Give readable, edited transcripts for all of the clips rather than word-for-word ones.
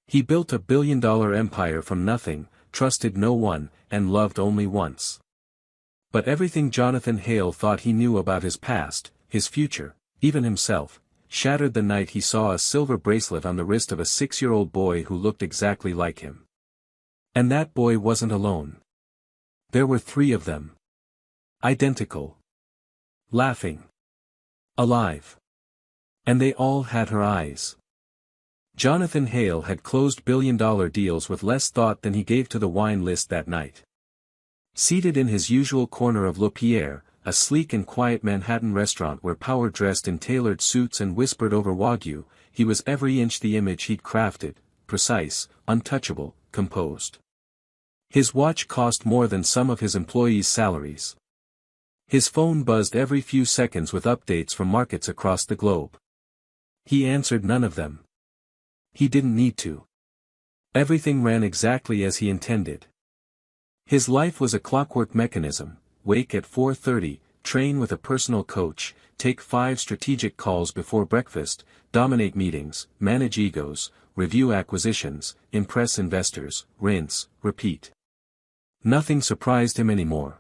He built a billion-dollar empire from nothing, trusted no one, and loved only once. But everything Jonathan Hale thought he knew about his past, his future, even himself, shattered the night he saw a silver bracelet on the wrist of a 6-year-old boy who looked exactly like him. And that boy wasn't alone. There were 3 of them. Identical. Laughing. Alive. And they all had her eyes. Jonathan Hale had closed billion-dollar deals with less thought than he gave to the wine list that night. Seated in his usual corner of Le Pierre, a sleek and quiet Manhattan restaurant where power dressed in tailored suits and whispered over Wagyu, he was every inch the image he'd crafted, precise, untouchable, composed. His watch cost more than some of his employees' salaries. His phone buzzed every few seconds with updates from markets across the globe. He answered none of them. He didn't need to. Everything ran exactly as he intended. His life was a clockwork mechanism: wake at 4:30, train with a personal coach, take 5 strategic calls before breakfast, dominate meetings, manage egos, review acquisitions, impress investors, rinse, repeat. Nothing surprised him anymore.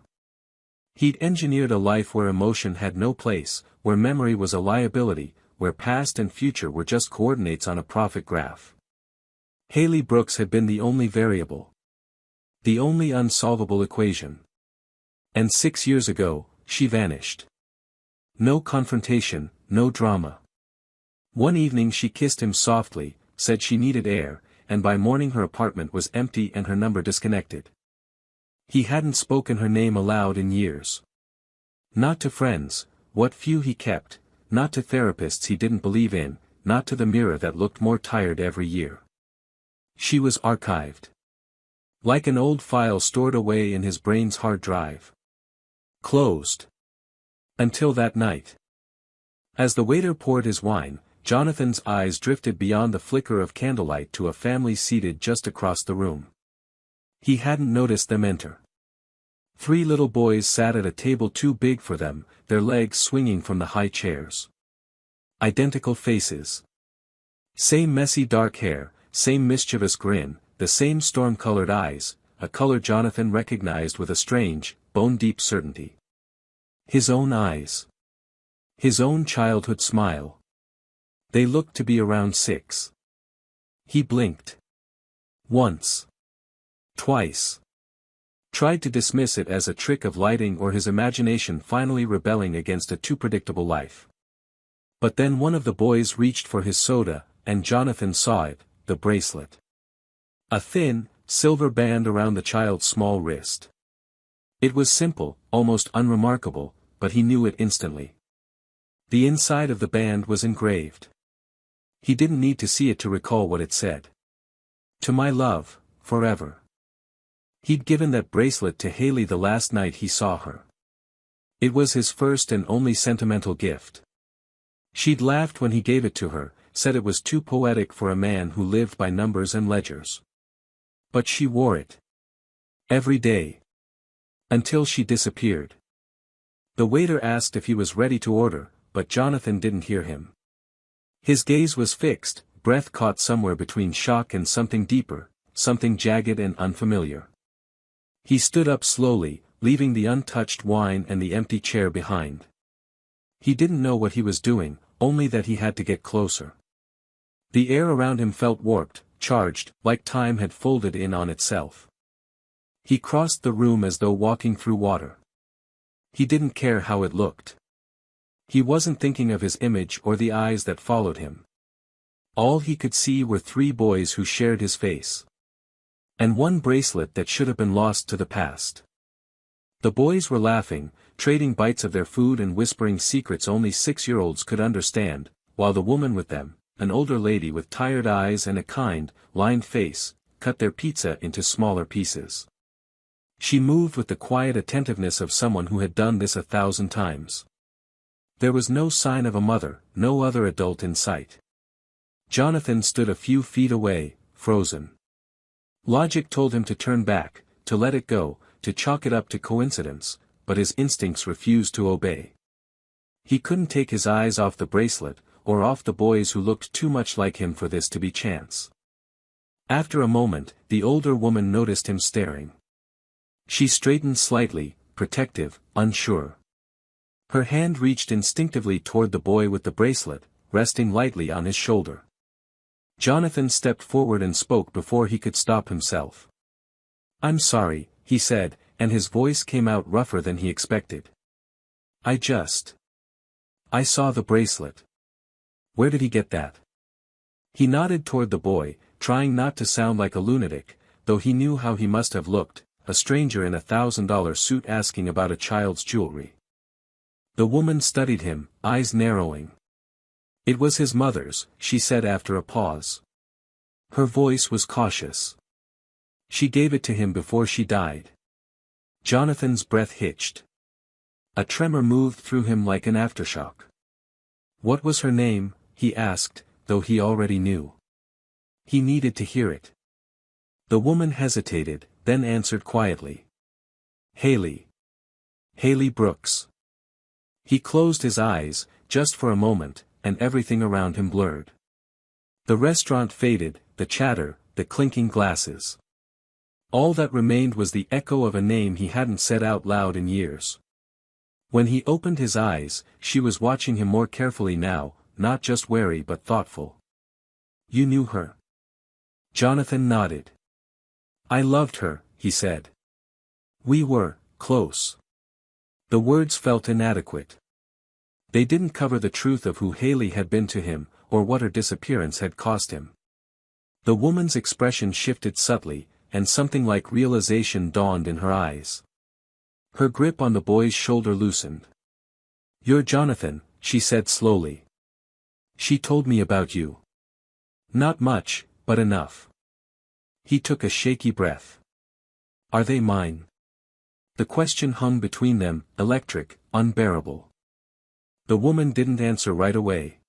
He'd engineered a life where emotion had no place, where memory was a liability, where past and future were just coordinates on a profit graph. Haley Brooks had been the only variable. The only unsolvable equation. And 6 years ago, she vanished. No confrontation, no drama. One evening she kissed him softly, said she needed air, and by morning her apartment was empty and her number disconnected. He hadn't spoken her name aloud in years. Not to friends, what few he kept, not to therapists he didn't believe in, not to the mirror that looked more tired every year. She was archived. Like an old file stored away in his brain's hard drive. Closed. Until that night. As the waiter poured his wine, Jonathan's eyes drifted beyond the flicker of candlelight to a family seated just across the room. He hadn't noticed them enter. 3 little boys sat at a table too big for them, their legs swinging from the high chairs. Identical faces. Same messy dark hair, same mischievous grin, the same storm-colored eyes, a color Jonathan recognized with a strange, bone-deep certainty. His own eyes. His own childhood smile. They looked to be around 6. He blinked. Once. Twice. Tried to dismiss it as a trick of lighting or his imagination finally rebelling against a too predictable life. But then one of the boys reached for his soda, and Jonathan saw it, the bracelet. A thin, silver band around the child's small wrist. It was simple, almost unremarkable, but he knew it instantly. The inside of the band was engraved. He didn't need to see it to recall what it said. To my love, forever. He'd given that bracelet to Haley the last night he saw her. It was his first and only sentimental gift. She'd laughed when he gave it to her, said it was too poetic for a man who lived by numbers and ledgers. But she wore it. Every day. Until she disappeared. The waiter asked if he was ready to order, but Jonathan didn't hear him. His gaze was fixed, breath caught somewhere between shock and something deeper, something jagged and unfamiliar. He stood up slowly, leaving the untouched wine and the empty chair behind. He didn't know what he was doing, only that he had to get closer. The air around him felt warped, charged, like time had folded in on itself. He crossed the room as though walking through water. He didn't care how it looked. He wasn't thinking of his image or the eyes that followed him. All he could see were 3 boys who shared his face. And one bracelet that should have been lost to the past. The boys were laughing, trading bites of their food and whispering secrets only 6-year-olds could understand, while the woman with them, an older lady with tired eyes and a kind, lined face, cut their pizza into smaller pieces. She moved with the quiet attentiveness of someone who had done this 1,000 times. There was no sign of a mother, no other adult in sight. Jonathan stood a few feet away, frozen. Logic told him to turn back, to let it go, to chalk it up to coincidence, but his instincts refused to obey. He couldn't take his eyes off the bracelet, or off the boys who looked too much like him for this to be chance. After a moment, the older woman noticed him staring. She straightened slightly, protective, unsure. Her hand reached instinctively toward the boy with the bracelet, resting lightly on his shoulder. Jonathan stepped forward and spoke before he could stop himself. "I'm sorry," he said, and his voice came out rougher than he expected. I saw the bracelet. Where did he get that?" He nodded toward the boy, trying not to sound like a lunatic, though he knew how he must have looked, a stranger in $1,000 suit asking about a child's jewelry. The woman studied him, eyes narrowing. "It was his mother's," she said after a pause. Her voice was cautious. "She gave it to him before she died." Jonathan's breath hitched. A tremor moved through him like an aftershock. "What was her name?" he asked, though he already knew. He needed to hear it. The woman hesitated, then answered quietly. "Haley. Haley Brooks." He closed his eyes, just for a moment, and everything around him blurred. The restaurant faded, the chatter, the clinking glasses. All that remained was the echo of a name he hadn't said out loud in years. When he opened his eyes, she was watching him more carefully now, not just wary but thoughtful. "You knew her?" Jonathan nodded. "I loved her," he said. "We were close." The words felt inadequate. They didn't cover the truth of who Haley had been to him, or what her disappearance had cost him. The woman's expression shifted subtly, and something like realization dawned in her eyes. Her grip on the boy's shoulder loosened. "You're Jonathan," she said slowly. "She told me about you." "Not much, but enough." He took a shaky breath. "Are they mine?" The question hung between them, electric, unbearable. The woman didn't answer right away.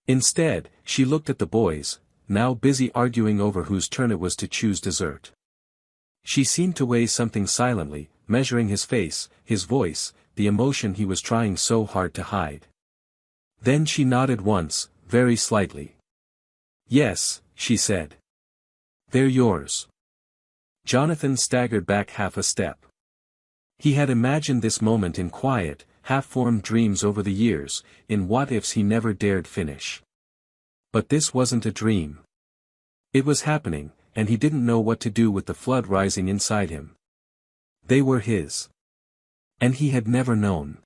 Instead, she looked at the boys, now busy arguing over whose turn it was to choose dessert. She seemed to weigh something silently, measuring his face, his voice, the emotion he was trying so hard to hide. Then she nodded once, very slightly. "Yes," she said. "They're yours." Jonathan staggered back half a step. He had imagined this moment in quiet, half-formed dreams over the years, in what-ifs he never dared finish. But this wasn't a dream. It was happening, and he didn't know what to do with the flood rising inside him. They were his. And he had never known.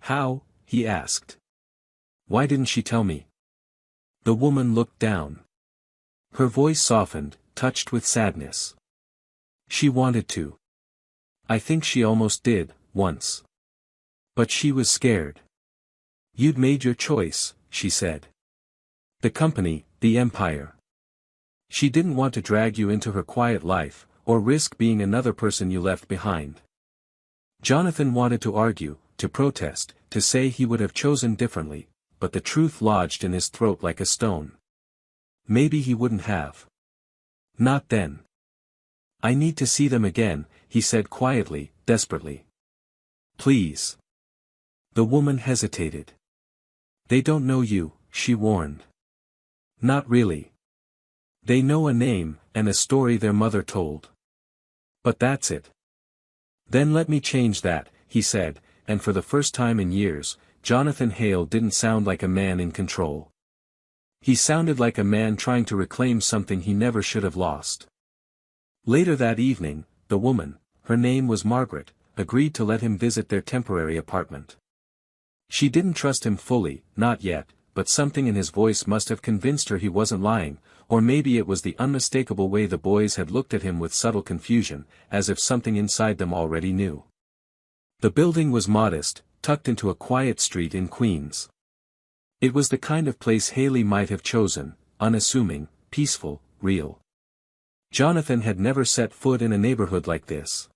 "How?" he asked. "Why didn't she tell me?" The woman looked down. Her voice softened, touched with sadness. "She wanted to. I think she almost did, once. But she was scared." "You'd made your choice," she said. "The company, the empire. She didn't want to drag you into her quiet life, or risk being another person you left behind." Jonathan wanted to argue, to protest, to say he would have chosen differently, but the truth lodged in his throat like a stone. Maybe he wouldn't have. Not then. "I need to see them again," he said quietly, desperately. "Please." The woman hesitated. "They don't know you," she warned. "Not really. They know a name, and a story their mother told. But that's it." "Then let me change that," he said, and for the first time in years, Jonathan Hale didn't sound like a man in control. He sounded like a man trying to reclaim something he never should have lost. Later that evening, the woman, her name was Margaret, agreed to let him visit their temporary apartment. She didn't trust him fully, not yet, but something in his voice must have convinced her he wasn't lying, or maybe it was the unmistakable way the boys had looked at him with subtle confusion, as if something inside them already knew. The building was modest, tucked into a quiet street in Queens. It was the kind of place Haley might have chosen, unassuming, peaceful, real. Jonathan had never set foot in a neighborhood like this.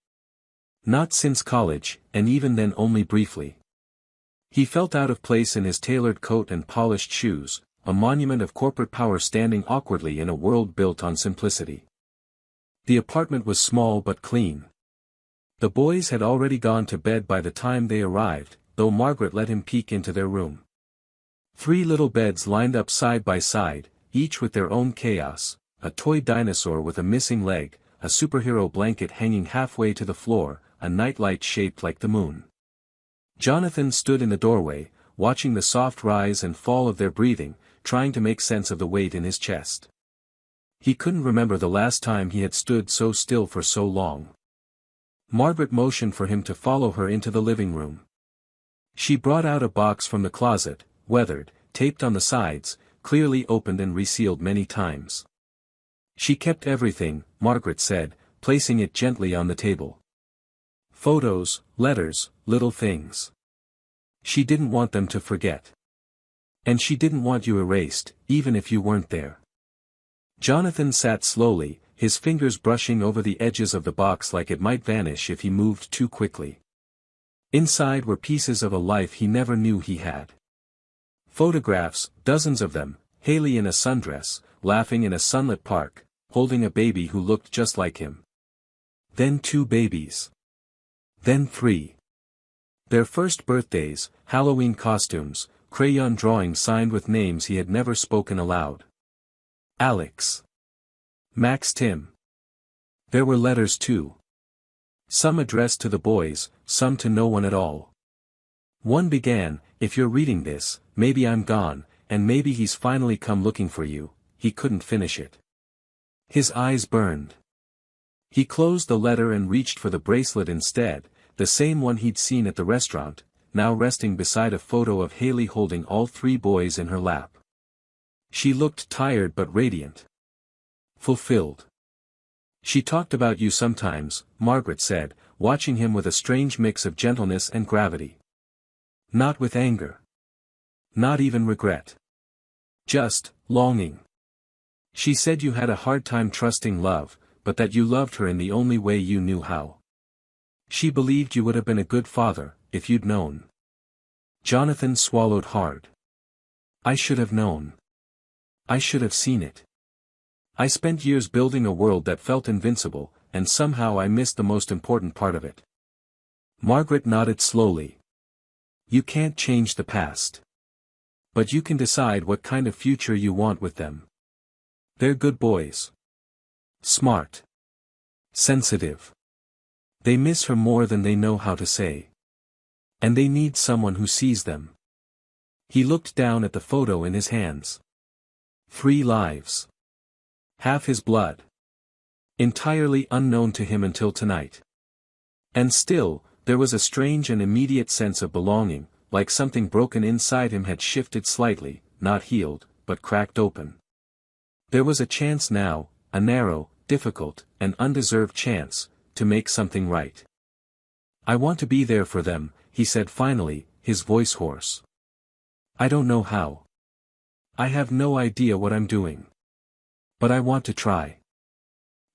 Not since college, and even then only briefly. He felt out of place in his tailored coat and polished shoes, a monument of corporate power standing awkwardly in a world built on simplicity. The apartment was small but clean. The boys had already gone to bed by the time they arrived, though Margaret let him peek into their room. 3 little beds lined up side by side, each with their own chaos, a toy dinosaur with a missing leg, a superhero blanket hanging halfway to the floor, a nightlight shaped like the moon. Jonathan stood in the doorway, watching the soft rise and fall of their breathing, trying to make sense of the weight in his chest. He couldn't remember the last time he had stood so still for so long. Margaret motioned for him to follow her into the living room. She brought out a box from the closet, weathered, taped on the sides, clearly opened and resealed many times. She kept everything, Margaret said, placing it gently on the table. Photos, letters, little things. She didn't want them to forget. And she didn't want you erased, even if you weren't there. Jonathan sat slowly, his fingers brushing over the edges of the box like it might vanish if he moved too quickly. Inside were pieces of a life he never knew he had. Photographs, dozens of them, Haley in a sundress, laughing in a sunlit park, holding a baby who looked just like him. Then 2 babies. Then 3. Their first birthdays, Halloween costumes, crayon drawings signed with names he had never spoken aloud. Alex. Max, Tim. There were letters too. Some addressed to the boys, some to no one at all. One began, "If you're reading this, maybe I'm gone, and maybe he's finally come looking for you." He couldn't finish it. His eyes burned. He closed the letter and reached for the bracelet instead, the same one he'd seen at the restaurant, now resting beside a photo of Haley holding all 3 boys in her lap. She looked tired but radiant. Fulfilled. "She talked about you sometimes," Margaret said, watching him with a strange mix of gentleness and gravity. Not with anger. Not even regret. Just longing. "She said you had a hard time trusting love, but that you loved her in the only way you knew how. She believed you would have been a good father, if you'd known." Jonathan swallowed hard. "I should have known. I should have seen it. I spent years building a world that felt invincible, and somehow I missed the most important part of it." Margaret nodded slowly. "You can't change the past. But you can decide what kind of future you want with them. They're good boys. Smart. Sensitive. They miss her more than they know how to say. And they need someone who sees them." He looked down at the photo in his hands. 3 lives. Half his blood. Entirely unknown to him until tonight. And still, there was a strange and immediate sense of belonging, like something broken inside him had shifted slightly, not healed, but cracked open. There was a chance now, a narrow, difficult, and undeserved chance, to make something right. "I want to be there for them," he said finally, his voice hoarse. "I don't know how. I have no idea what I'm doing. But I want to try."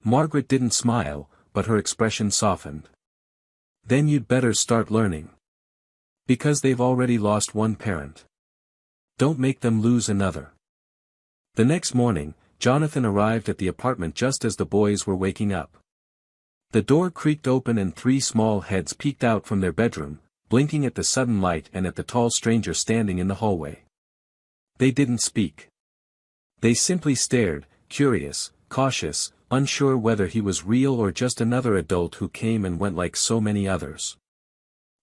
Margaret didn't smile, but her expression softened. "Then you'd better start learning. Because they've already lost one parent. Don't make them lose another." The next morning, Jonathan arrived at the apartment just as the boys were waking up. The door creaked open and 3 small heads peeked out from their bedroom, blinking at the sudden light and at the tall stranger standing in the hallway. They didn't speak. They simply stared, curious, cautious, unsure whether he was real or just another adult who came and went like so many others.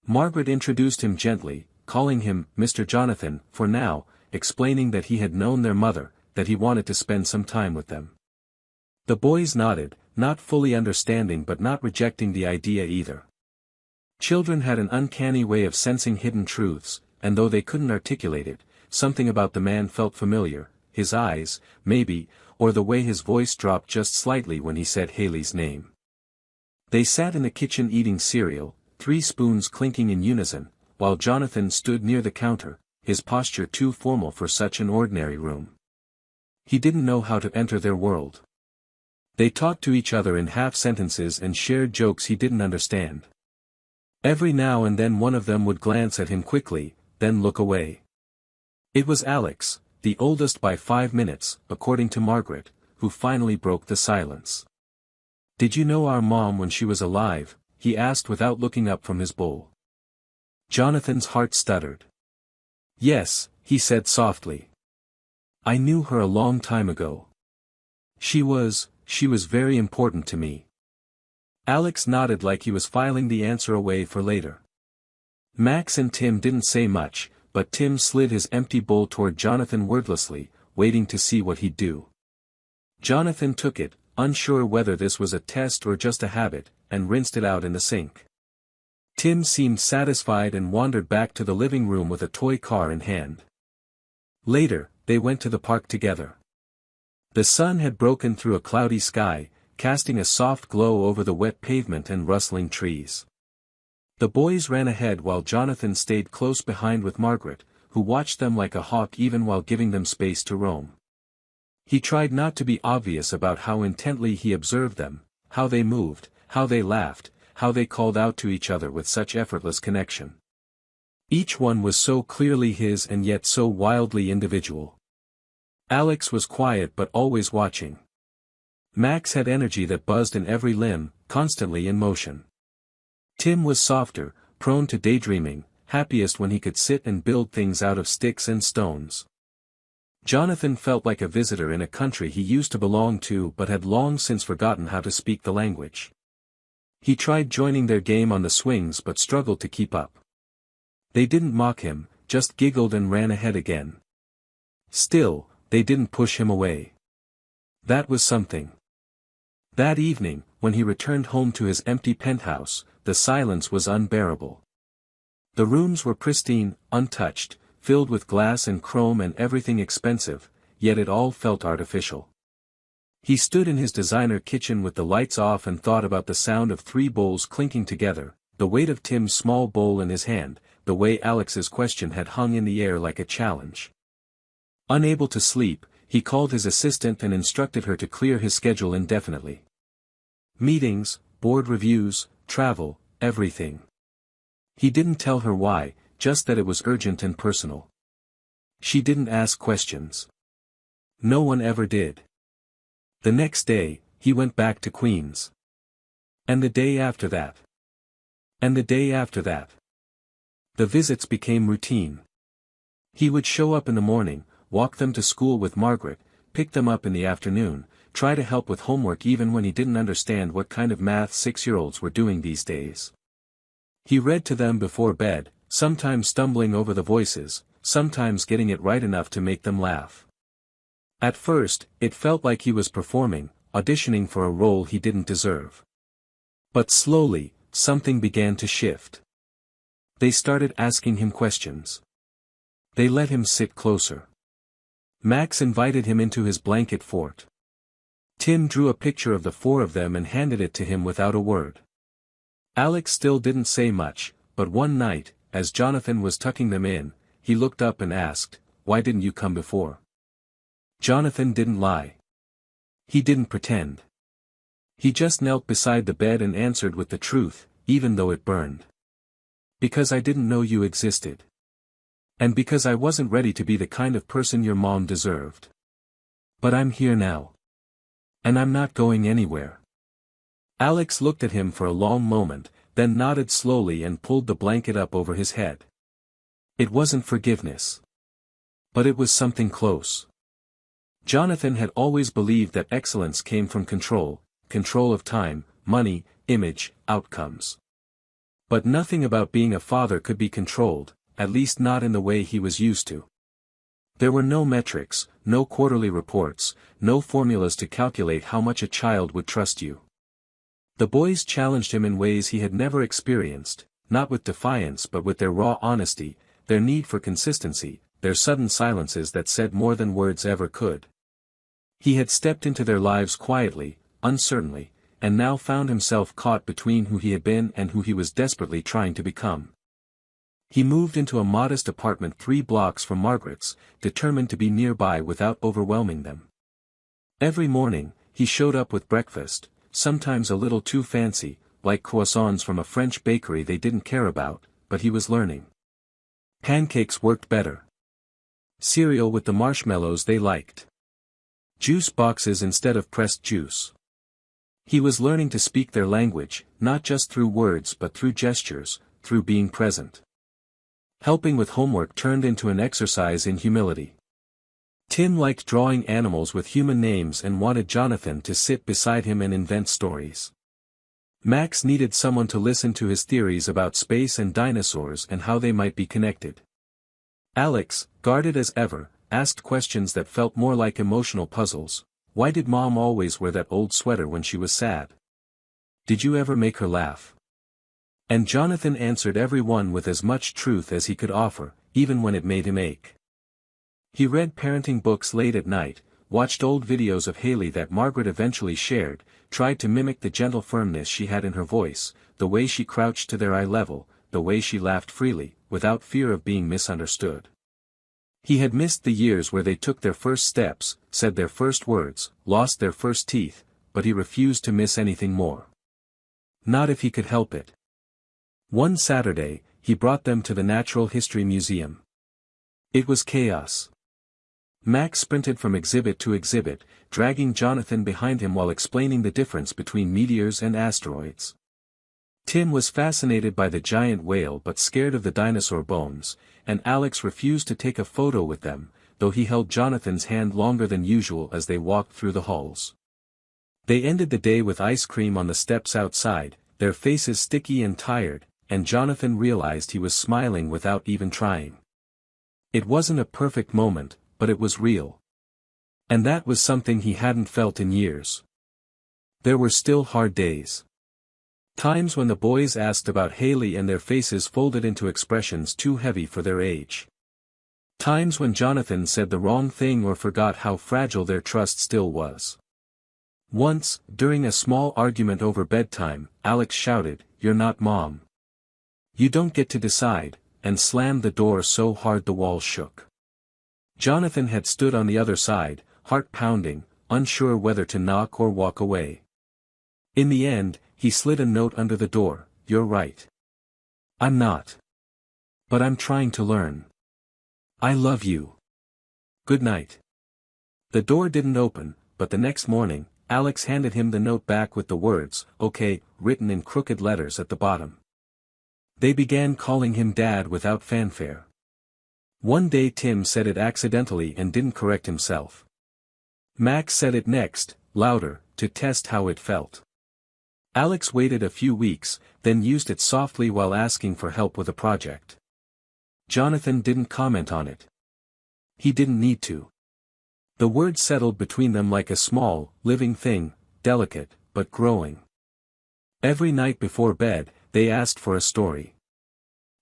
Margaret introduced him gently, calling him Mr. Jonathan, for now, explaining that he had known their mother, that he wanted to spend some time with them. The boys nodded, not fully understanding but not rejecting the idea either. Children had an uncanny way of sensing hidden truths, and though they couldn't articulate it, something about the man felt familiar, his eyes, maybe, or the way his voice dropped just slightly when he said Haley's name. They sat in the kitchen eating cereal, 3 spoons clinking in unison, while Jonathan stood near the counter, his posture too formal for such an ordinary room. He didn't know how to enter their world. They talked to each other in half-sentences and shared jokes he didn't understand. Every now and then one of them would glance at him quickly, then look away. It was Alex, the oldest by 5 minutes, according to Margaret, who finally broke the silence. "Did you know our mom when she was alive?" he asked without looking up from his bowl. Jonathan's heart stuttered. "Yes," he said softly. "I knew her a long time ago. She was very important to me. Alex nodded like he was filing the answer away for later. Max and Tim didn't say much, but Tim slid his empty bowl toward Jonathan wordlessly, waiting to see what he'd do. Jonathan took it, unsure whether this was a test or just a habit, and rinsed it out in the sink. Tim seemed satisfied and wandered back to the living room with a toy car in hand. Later, they went to the park together. The sun had broken through a cloudy sky, casting a soft glow over the wet pavement and rustling trees. The boys ran ahead while Jonathan stayed close behind with Margaret, who watched them like a hawk even while giving them space to roam. He tried not to be obvious about how intently he observed them, how they moved, how they laughed, how they called out to each other with such effortless connection. Each one was so clearly his and yet so wildly individual. Alex was quiet but always watching. Max had energy that buzzed in every limb, constantly in motion. Tim was softer, prone to daydreaming, happiest when he could sit and build things out of sticks and stones. Jonathan felt like a visitor in a country he used to belong to but had long since forgotten how to speak the language. He tried joining their game on the swings but struggled to keep up. They didn't mock him, just giggled and ran ahead again. Still, they didn't push him away. That was something. That evening, when he returned home to his empty penthouse, the silence was unbearable. The rooms were pristine, untouched, filled with glass and chrome and everything expensive, yet it all felt artificial. He stood in his designer kitchen with the lights off and thought about the sound of 3 bowls clinking together, the weight of Tim's small bowl in his hand, the way Alex's question had hung in the air like a challenge. Unable to sleep, he called his assistant and instructed her to clear his schedule indefinitely. Meetings, board reviews, travel, everything. He didn't tell her why, just that it was urgent and personal. She didn't ask questions. No one ever did. The next day, he went back to Queens. And the day after that. And the day after that. The visits became routine. He would show up in the morning, walk them to school with Margaret, pick them up in the afternoon, try to help with homework even when he didn't understand what kind of math 6-year-olds were doing these days. He read to them before bed, sometimes stumbling over the voices, sometimes getting it right enough to make them laugh. At first, it felt like he was performing, auditioning for a role he didn't deserve. But slowly, something began to shift. They started asking him questions. They let him sit closer. Max invited him into his blanket fort. Tim drew a picture of the 4 of them and handed it to him without a word. Alex still didn't say much, but one night, as Jonathan was tucking them in, he looked up and asked, "Why didn't you come before?" Jonathan didn't lie. He didn't pretend. He just knelt beside the bed and answered with the truth, even though it burned. "Because I didn't know you existed. And because I wasn't ready to be the kind of person your mom deserved. But I'm here now. And I'm not going anywhere." Alex looked at him for a long moment, then nodded slowly and pulled the blanket up over his head. It wasn't forgiveness. But it was something close. Jonathan had always believed that excellence came from control of time, money, image, outcomes. But nothing about being a father could be controlled, at least not in the way he was used to. There were no metrics, no quarterly reports, no formulas to calculate how much a child would trust you. The boys challenged him in ways he had never experienced, not with defiance but with their raw honesty, their need for consistency, their sudden silences that said more than words ever could. He had stepped into their lives quietly, uncertainly, and now found himself caught between who he had been and who he was desperately trying to become. He moved into a modest apartment 3 blocks from Margaret's, determined to be nearby without overwhelming them. Every morning, he showed up with breakfast, sometimes a little too fancy, like croissants from a French bakery they didn't care about, but he was learning. Pancakes worked better. Cereal with the marshmallows they liked. Juice boxes instead of pressed juice. He was learning to speak their language, not just through words but through gestures, through being present. Helping with homework turned into an exercise in humility. Tim liked drawing animals with human names and wanted Jonathan to sit beside him and invent stories. Max needed someone to listen to his theories about space and dinosaurs and how they might be connected. Alex, guarded as ever, asked questions that felt more like emotional puzzles. Why did Mom always wear that old sweater when she was sad? Did you ever make her laugh? And Jonathan answered every one with as much truth as he could offer, even when it made him ache. He read parenting books late at night, watched old videos of Haley that Margaret eventually shared, tried to mimic the gentle firmness she had in her voice, the way she crouched to their eye level, the way she laughed freely, without fear of being misunderstood. He had missed the years where they took their first steps, said their first words, lost their first teeth, but he refused to miss anything more. Not if he could help it. One Saturday, he brought them to the Natural History Museum. It was chaos. Max sprinted from exhibit to exhibit, dragging Jonathan behind him while explaining the difference between meteors and asteroids. Tim was fascinated by the giant whale but scared of the dinosaur bones, and Alex refused to take a photo with them, though he held Jonathan's hand longer than usual as they walked through the halls. They ended the day with ice cream on the steps outside, their faces sticky and tired, and Jonathan realized he was smiling without even trying. It wasn't a perfect moment, but it was real. And that was something he hadn't felt in years. There were still hard days. Times when the boys asked about Haley and their faces folded into expressions too heavy for their age. Times when Jonathan said the wrong thing or forgot how fragile their trust still was. Once, during a small argument over bedtime, Alex shouted, "You're not Mom. You don't get to decide," and slammed the door so hard the walls shook. Jonathan had stood on the other side, heart pounding, unsure whether to knock or walk away. In the end, he slid a note under the door, "You're right. I'm not. But I'm trying to learn. I love you. Good night." The door didn't open, but the next morning, Alex handed him the note back with the words, "Okay," written in crooked letters at the bottom. They began calling him Dad without fanfare. One day Tim said it accidentally and didn't correct himself. Max said it next, louder, to test how it felt. Alex waited a few weeks, then used it softly while asking for help with a project. Jonathan didn't comment on it. He didn't need to. The word settled between them like a small, living thing, delicate, but growing. Every night before bed, they asked for a story.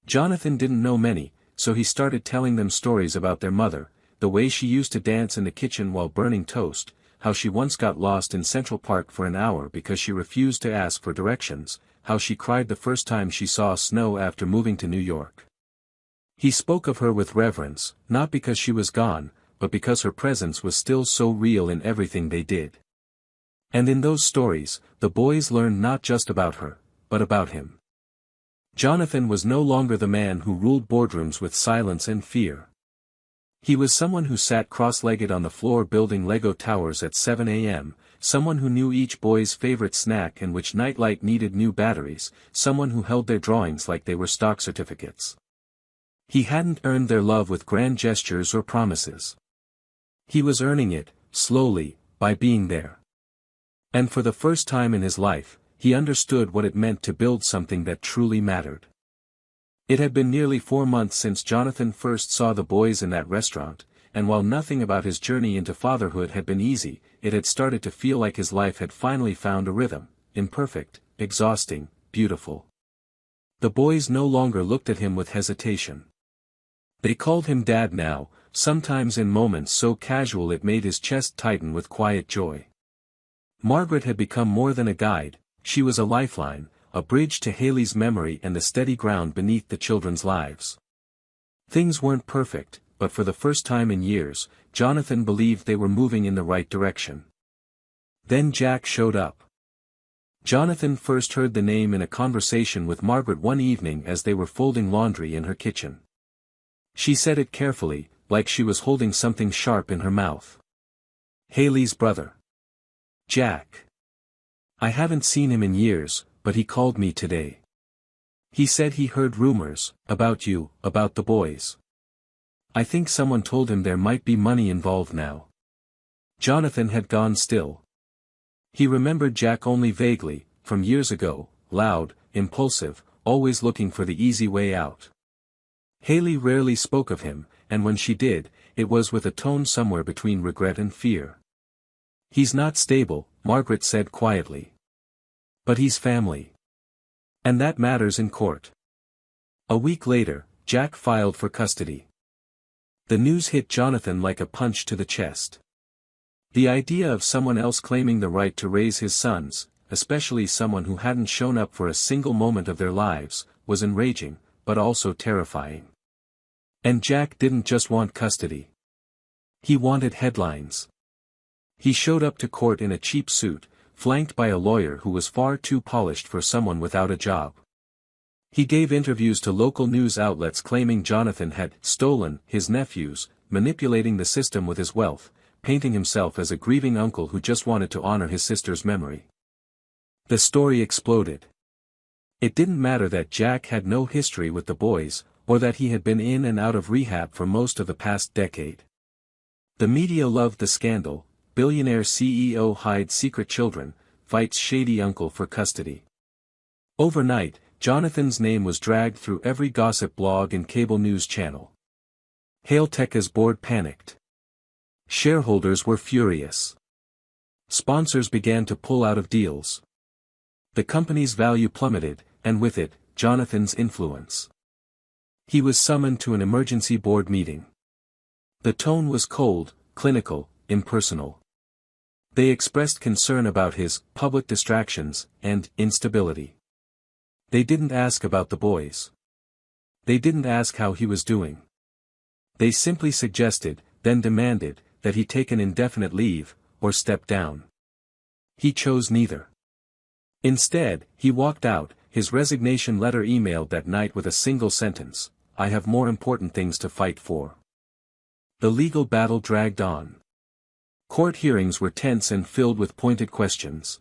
Jonathan didn't know many, so he started telling them stories about their mother, the way she used to dance in the kitchen while burning toast, how she once got lost in Central Park for an hour because she refused to ask for directions, how she cried the first time she saw snow after moving to New York. He spoke of her with reverence, not because she was gone, but because her presence was still so real in everything they did. And in those stories, the boys learned not just about her, but about him. Jonathan was no longer the man who ruled boardrooms with silence and fear. He was someone who sat cross-legged on the floor building Lego towers at 7 a.m., someone who knew each boy's favorite snack and which nightlight needed new batteries, someone who held their drawings like they were stock certificates. He hadn't earned their love with grand gestures or promises. He was earning it, slowly, by being there. And for the first time in his life, he understood what it meant to build something that truly mattered. It had been nearly 4 months since Jonathan first saw the boys in that restaurant, and while nothing about his journey into fatherhood had been easy, it had started to feel like his life had finally found a rhythm, imperfect, exhausting, beautiful. The boys no longer looked at him with hesitation. They called him Dad now, sometimes in moments so casual it made his chest tighten with quiet joy. Margaret had become more than a guide, she was a lifeline, a bridge to Haley's memory and the steady ground beneath the children's lives. Things weren't perfect, but for the first time in years, Jonathan believed they were moving in the right direction. Then Jack showed up. Jonathan first heard the name in a conversation with Margaret one evening as they were folding laundry in her kitchen. She said it carefully, like she was holding something sharp in her mouth. "Haley's brother. Jack. I haven't seen him in years, but he called me today. He said he heard rumors, about you, about the boys. I think someone told him there might be money involved now. Jonathan had gone still. He remembered Jack only vaguely, from years ago, loud, impulsive, always looking for the easy way out. Haley rarely spoke of him, and when she did, it was with a tone somewhere between regret and fear. He's not stable, Margaret said quietly. But he's family. And that matters in court. A week later, Jack filed for custody. The news hit Jonathan like a punch to the chest. The idea of someone else claiming the right to raise his sons, especially someone who hadn't shown up for a single moment of their lives, was enraging, but also terrifying. And Jack didn't just want custody. He wanted headlines. He showed up to court in a cheap suit, flanked by a lawyer who was far too polished for someone without a job. He gave interviews to local news outlets claiming Jonathan had stolen his nephews, manipulating the system with his wealth, painting himself as a grieving uncle who just wanted to honor his sister's memory. The story exploded. It didn't matter that Jack had no history with the boys, or that he had been in and out of rehab for most of the past decade. The media loved the scandal. Billionaire CEO hides secret children, fights shady uncle for custody. Overnight, Jonathan's name was dragged through every gossip blog and cable news channel. Hailtech's board panicked. Shareholders were furious. Sponsors began to pull out of deals. The company's value plummeted, and with it, Jonathan's influence. He was summoned to an emergency board meeting. The tone was cold, clinical, impersonal. They expressed concern about his public distractions and instability. They didn't ask about the boys. They didn't ask how he was doing. They simply suggested, then demanded, that he take an indefinite leave, or step down. He chose neither. Instead, he walked out, his resignation letter emailed that night with a single sentence: "I have more important things to fight for." The legal battle dragged on. Court hearings were tense and filled with pointed questions.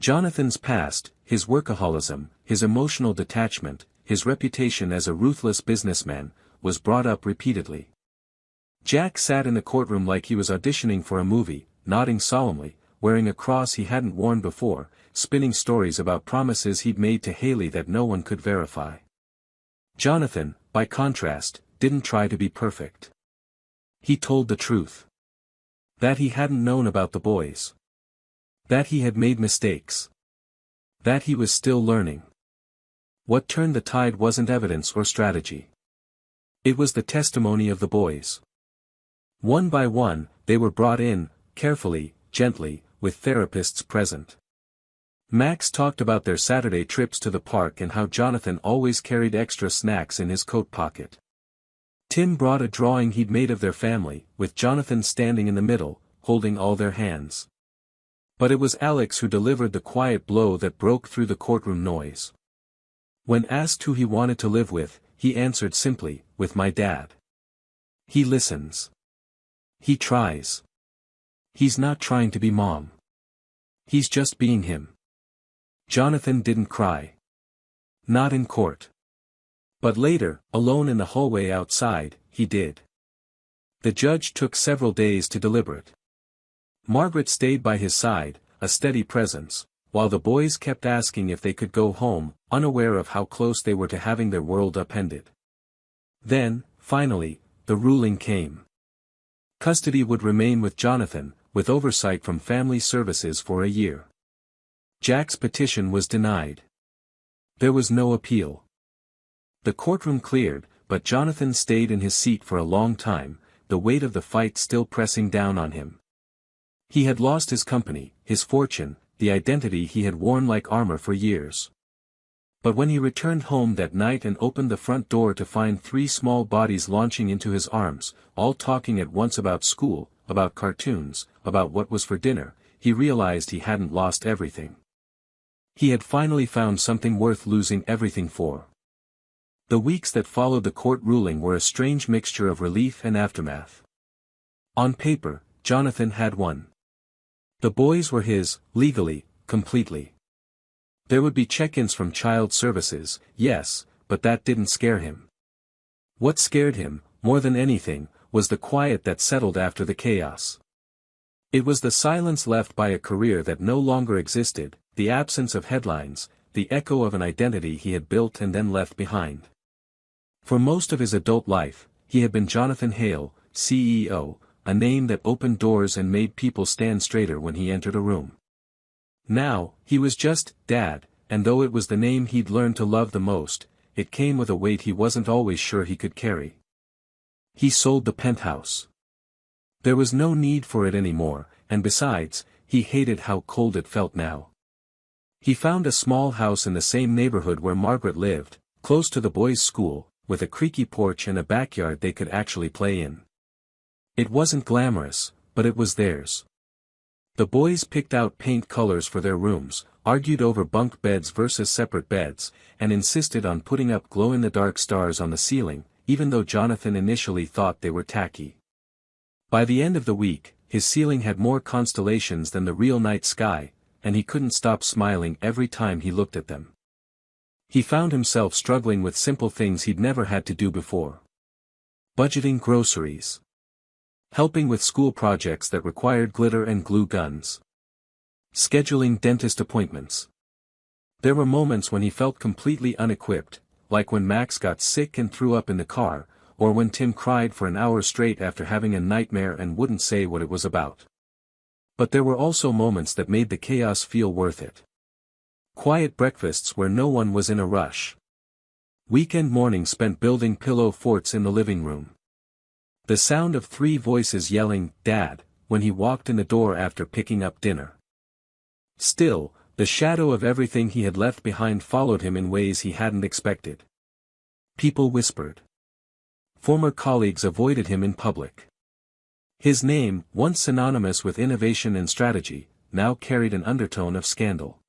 Jonathan's past, his workaholism, his emotional detachment, his reputation as a ruthless businessman, was brought up repeatedly. Jack sat in the courtroom like he was auditioning for a movie, nodding solemnly, wearing a cross he hadn't worn before, spinning stories about promises he'd made to Haley that no one could verify. Jonathan, by contrast, didn't try to be perfect. He told the truth. That he hadn't known about the boys. That he had made mistakes. That he was still learning. What turned the tide wasn't evidence or strategy. It was the testimony of the boys. One by one, they were brought in, carefully, gently, with therapists present. Max talked about their Saturday trips to the park and how Jonathan always carried extra snacks in his coat pocket. Tim brought a drawing he'd made of their family, with Jonathan standing in the middle, holding all their hands. But it was Alex who delivered the quiet blow that broke through the courtroom noise. When asked who he wanted to live with, he answered simply, "With my dad." He listens. He tries. He's not trying to be mom. He's just being him. Jonathan didn't cry. Not in court. But later, alone in the hallway outside, he did. The judge took several days to deliberate. Margaret stayed by his side, a steady presence, while the boys kept asking if they could go home, unaware of how close they were to having their world upended. Then, finally, the ruling came. Custody would remain with Jonathan, with oversight from family services for a year. Jack's petition was denied. There was no appeal. The courtroom cleared, but Jonathan stayed in his seat for a long time, the weight of the fight still pressing down on him. He had lost his company, his fortune, the identity he had worn like armor for years. But when he returned home that night and opened the front door to find 3 small bodies launching into his arms, all talking at once about school, about cartoons, about what was for dinner, he realized he hadn't lost everything. He had finally found something worth losing everything for. The weeks that followed the court ruling were a strange mixture of relief and aftermath. On paper, Jonathan had won. The boys were his, legally, completely. There would be check-ins from child services, yes, but that didn't scare him. What scared him more than anything, was the quiet that settled after the chaos. It was the silence left by a career that no longer existed, the absence of headlines, the echo of an identity he had built and then left behind. For most of his adult life, he had been Jonathan Hale, CEO, a name that opened doors and made people stand straighter when he entered a room. Now, he was just Dad, and though it was the name he'd learned to love the most, it came with a weight he wasn't always sure he could carry. He sold the penthouse. There was no need for it anymore, and besides, he hated how cold it felt now. He found a small house in the same neighborhood where Margaret lived, close to the boys' school, with a creaky porch and a backyard they could actually play in. It wasn't glamorous, but it was theirs. The boys picked out paint colors for their rooms, argued over bunk beds versus separate beds, and insisted on putting up glow-in-the-dark stars on the ceiling, even though Jonathan initially thought they were tacky. By the end of the week, his ceiling had more constellations than the real night sky, and he couldn't stop smiling every time he looked at them. He found himself struggling with simple things he'd never had to do before. Budgeting groceries. Helping with school projects that required glitter and glue guns. Scheduling dentist appointments. There were moments when he felt completely unequipped, like when Max got sick and threw up in the car, or when Tim cried for an hour straight after having a nightmare and wouldn't say what it was about. But there were also moments that made the chaos feel worth it. Quiet breakfasts where no one was in a rush. Weekend mornings spent building pillow forts in the living room. The sound of 3 voices yelling, "Dad," when he walked in the door after picking up dinner. Still, the shadow of everything he had left behind followed him in ways he hadn't expected. People whispered. Former colleagues avoided him in public. His name, once synonymous with innovation and strategy, now carried an undertone of scandal.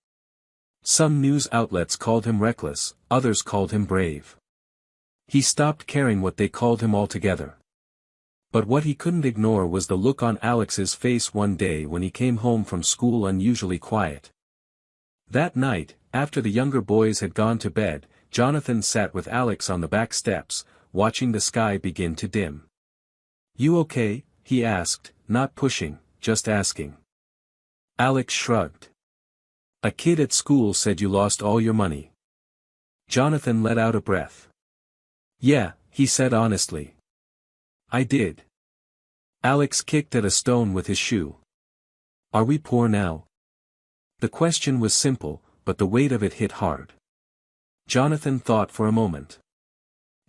Some news outlets called him reckless, others called him brave. He stopped caring what they called him altogether. But what he couldn't ignore was the look on Alex's face one day when he came home from school unusually quiet. That night, after the younger boys had gone to bed, Jonathan sat with Alex on the back steps, watching the sky begin to dim. "You okay?" he asked, not pushing, just asking. Alex shrugged. "A kid at school said you lost all your money." Jonathan let out a breath. "Yeah," he said honestly. "I did." Alex kicked at a stone with his shoe. "Are we poor now?" The question was simple, but the weight of it hit hard. Jonathan thought for a moment.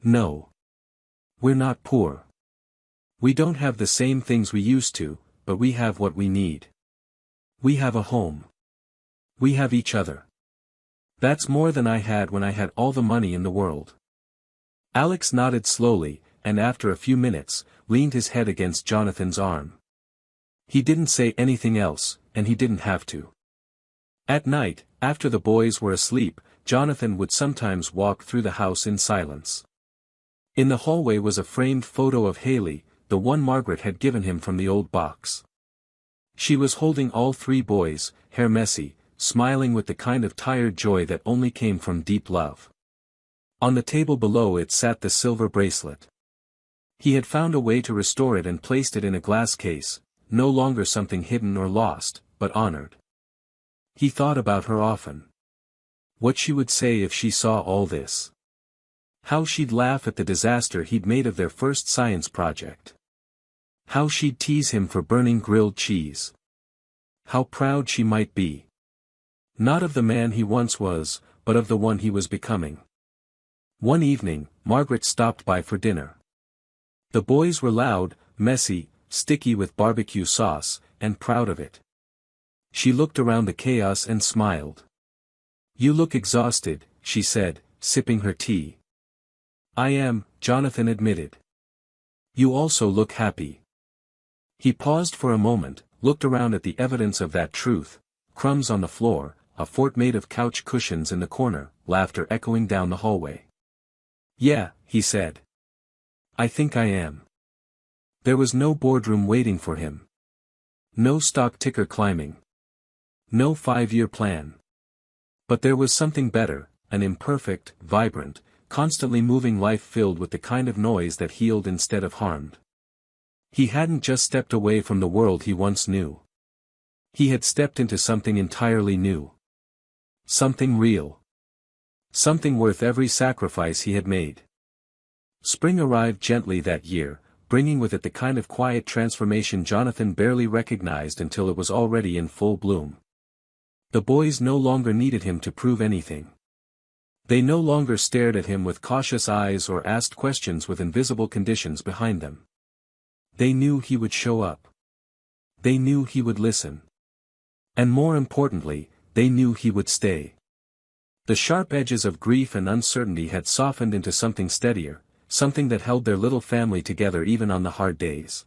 "No. We're not poor. We don't have the same things we used to, but we have what we need. We have a home. We have each other. That's more than I had when I had all the money in the world." Alex nodded slowly, and after a few minutes, leaned his head against Jonathan's arm. He didn't say anything else, and he didn't have to. At night, after the boys were asleep, Jonathan would sometimes walk through the house in silence. In the hallway was a framed photo of Haley, the one Margaret had given him from the old box. She was holding all 3 boys, hair messy, smiling with the kind of tired joy that only came from deep love. On the table below it sat the silver bracelet. He had found a way to restore it and placed it in a glass case, no longer something hidden or lost, but honored. He thought about her often. What she would say if she saw all this. How she'd laugh at the disaster he'd made of their first science project. How she'd tease him for burning grilled cheese. How proud she might be. Not of the man he once was, but of the one he was becoming. One evening, Margaret stopped by for dinner. The boys were loud, messy, sticky with barbecue sauce, and proud of it. She looked around the chaos and smiled. "You look exhausted," she said, sipping her tea. "I am," Jonathan admitted. "You also look happy." He paused for a moment, looked around at the evidence of that truth, crumbs on the floor, a fort made of couch cushions in the corner, laughter echoing down the hallway. "Yeah," he said. "I think I am." There was no boardroom waiting for him. No stock ticker climbing. No 5-year plan. But there was something better, an imperfect, vibrant, constantly moving life filled with the kind of noise that healed instead of harmed. He hadn't just stepped away from the world he once knew. He had stepped into something entirely new. Something real. Something worth every sacrifice he had made. Spring arrived gently that year, bringing with it the kind of quiet transformation Jonathan barely recognized until it was already in full bloom. The boys no longer needed him to prove anything. They no longer stared at him with cautious eyes or asked questions with invisible conditions behind them. They knew he would show up. They knew he would listen. And more importantly, they knew he would stay. The sharp edges of grief and uncertainty had softened into something steadier, something that held their little family together even on the hard days.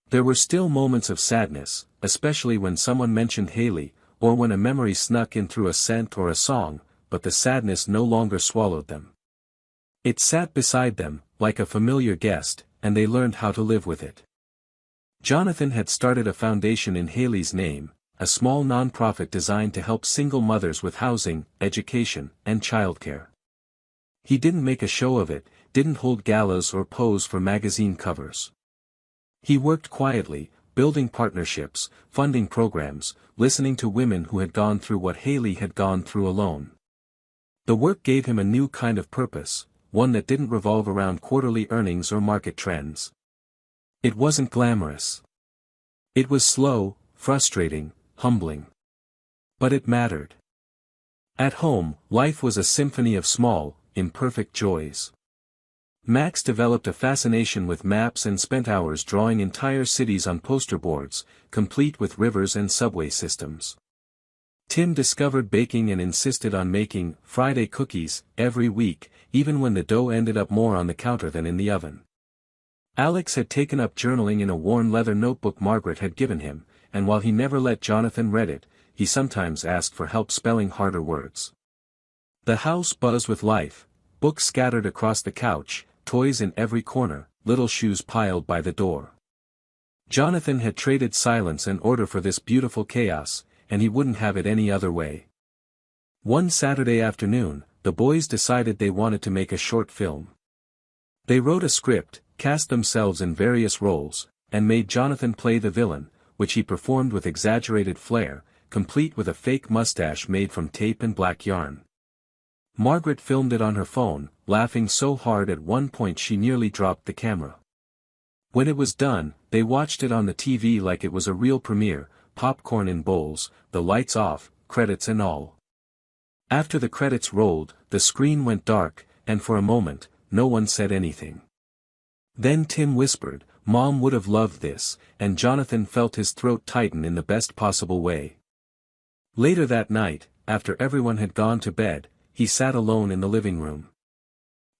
There were still moments of sadness, especially when someone mentioned Haley, or when a memory snuck in through a scent or a song, but the sadness no longer swallowed them. It sat beside them, like a familiar guest, and they learned how to live with it. Jonathan had started a foundation in Haley's name, a small non-profit designed to help single mothers with housing, education, and childcare. He didn't make a show of it, didn't hold galas or pose for magazine covers. He worked quietly, building partnerships, funding programs, listening to women who had gone through what Haley had gone through alone. The work gave him a new kind of purpose, one that didn't revolve around quarterly earnings or market trends. It wasn't glamorous. It was slow, frustrating, humbling. But it mattered. At home, life was a symphony of small, imperfect joys. Max developed a fascination with maps and spent hours drawing entire cities on poster boards, complete with rivers and subway systems. Tim discovered baking and insisted on making Friday cookies every week, even when the dough ended up more on the counter than in the oven. Alex had taken up journaling in a worn leather notebook Margaret had given him, and while he never let Jonathan read it, he sometimes asked for help spelling harder words. The house buzzed with life, books scattered across the couch, toys in every corner, little shoes piled by the door. Jonathan had traded silence and order for this beautiful chaos, and he wouldn't have it any other way. One Saturday afternoon, the boys decided they wanted to make a short film. They wrote a script, cast themselves in various roles, and made Jonathan play the villain, which he performed with exaggerated flair, complete with a fake mustache made from tape and black yarn. Margaret filmed it on her phone, laughing so hard at one point she nearly dropped the camera. When it was done, they watched it on the TV like it was a real premiere, popcorn in bowls, the lights off, credits and all. After the credits rolled, the screen went dark, and for a moment, no one said anything. Then Tim whispered, "Mom would have loved this," and Jonathan felt his throat tighten in the best possible way. Later that night, after everyone had gone to bed, he sat alone in the living room.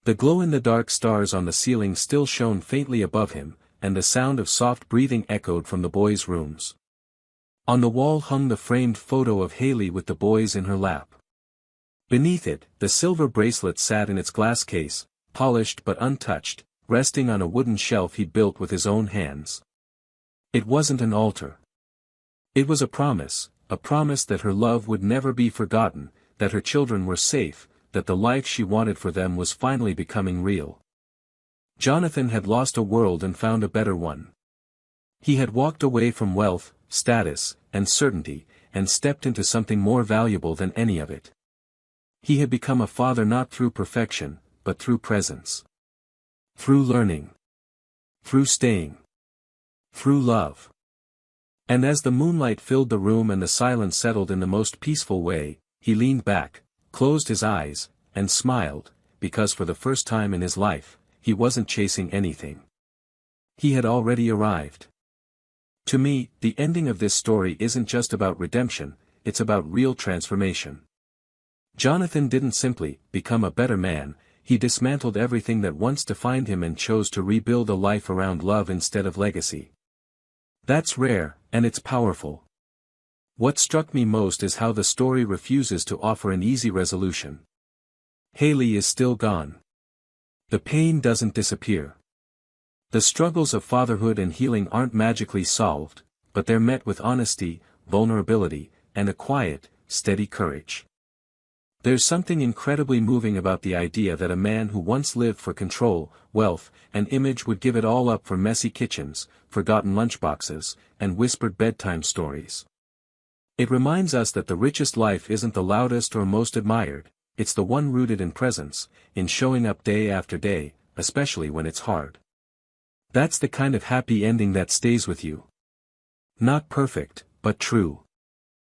The glow-in-the-dark stars on the ceiling still shone faintly above him, and the sound of soft breathing echoed from the boys' rooms. On the wall hung the framed photo of Haley with the boys in her lap. Beneath it, the silver bracelet sat in its glass case, polished but untouched, resting on a wooden shelf he'd built with his own hands. It wasn't an altar. It was a promise that her love would never be forgotten, that her children were safe, that the life she wanted for them was finally becoming real. Jonathan had lost a world and found a better one. He had walked away from wealth, status, and certainty, and stepped into something more valuable than any of it. He had become a father not through perfection, but through presence. Through learning. Through staying. Through love. And as the moonlight filled the room and the silence settled in the most peaceful way, he leaned back, closed his eyes, and smiled, because for the first time in his life, he wasn't chasing anything. He had already arrived. To me, the ending of this story isn't just about redemption, it's about real transformation. Jonathan didn't simply become a better man, he dismantled everything that once defined him and chose to rebuild a life around love instead of legacy. That's rare, and it's powerful. What struck me most is how the story refuses to offer an easy resolution. Haley is still gone. The pain doesn't disappear. The struggles of fatherhood and healing aren't magically solved, but they're met with honesty, vulnerability, and a quiet, steady courage. There's something incredibly moving about the idea that a man who once lived for control, wealth, and image would give it all up for messy kitchens, forgotten lunchboxes, and whispered bedtime stories. It reminds us that the richest life isn't the loudest or most admired, it's the one rooted in presence, in showing up day after day, especially when it's hard. That's the kind of happy ending that stays with you. Not perfect, but true.